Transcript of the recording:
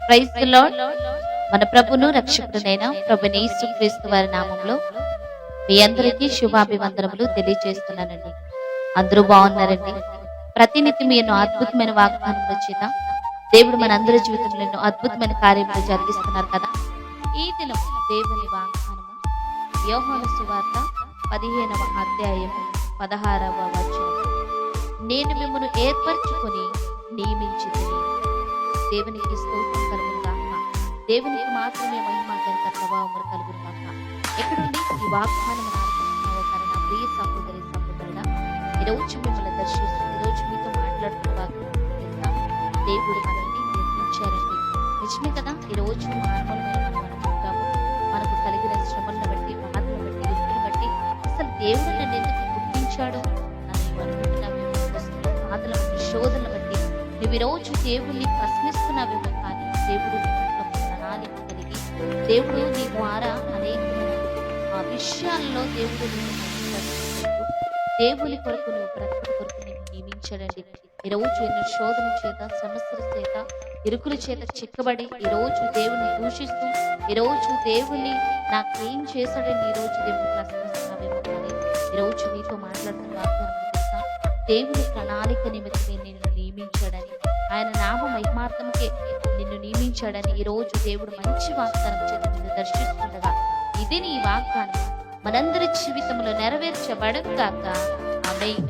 Praise the lord. మన ప్రభును రక్షకుడైన ప్రభుని యేసుక్రీస్తు వారి నామంలో మీ అందరికీ శుభాభివందనములు తెలియజేస్తున్నానండి. అందరూ బాగున్నారండి? ప్రతినిత్యం ఎన్నో అద్భుతమైన వాగ్దానముల చేత దేవుడు మన అందరి జీవితంలో ఎన్నో అద్భుతమైన కార్యములు జరిగిస్తున్నారు కదా. ఈ దినం దేవుని వాగ్దానము యోహాను సువార్త 15వ అధ్యాయము 16వ వచనం. నేను మిమ్మల్ని ఏర్పరచుకొని నియమించితిని. దేవునికి స్తోత్రం కలుగును గాక. దేవునికి మాత్రమే మహిమ ఘనత ప్రభావములు కలుగును గాక. ఎక్కడుండి ఈ వాగ్దానం ఆలకిస్తున్నావో కానీ నా ప్రియ సహోదరి సహోదరుడా, ఈరోజు మిమ్మల్ని దర్శిస్తూ ఈరోజు మీతో మాట్లాడుతున్న వాగ్దానం తెలుసా? దేవుడు మనల్ని నిర్మించారండి. నిజమే కదా. ఈరోజు మానవులమైన మనం ఉంటాము. మనకు కలిగిన శ్రమలను బట్టి, బాధలను బట్టి, యుద్ధులు బట్టి అసలు దేవుడు నన్ను ఎందుకు గుర్తించాడు అని అనుకుంటున్నావేమో. వస్తున్న బాధల బట్టి, శోధనలు బట్టి నువ్వు ఈరోజు దేవుణ్ణి ప్రశ్నిస్తున్నావేమో. కానీ దేవుడు నీ పట్ల ప్రణాళిక కలిగి దేవుడు నీ ద్వారా అనేకమైన విషయాల్లో దేవుడు దేవుని కొరకు నువ్వు బ్రతుకు కొరకు నేను నియమించాడండి. ఈరోజు ఎన్నో శోధన చేత, సమస్యల చేత, ఇరుకుల చేత చిక్కబడి ఈరోజు దేవుని దూషిస్తూ ఈరోజు దేవుని నాకేం చేశాడని ఈరోజు దేవుని ప్రశ్నిస్తున్నావేమో. కానీ ఈరోజు నీతో మాట్లాడుతున్న వాగ్దానం తెలుసా? దేవుని ప్రణాళిక నిమిత్తమే నిన్ను నియమించాడని, ఆయన నామ మహిమార్థంకే నిన్ను నియమించాడని ఈరోజు దేవుడు మంచి వాగ్దానం చేత నిన్ను దర్శిస్తుండగా ఇది నీ వాగ్దానం మనందరి జీవితంలో నెరవేర్చబడను గాక. ఆమేన్.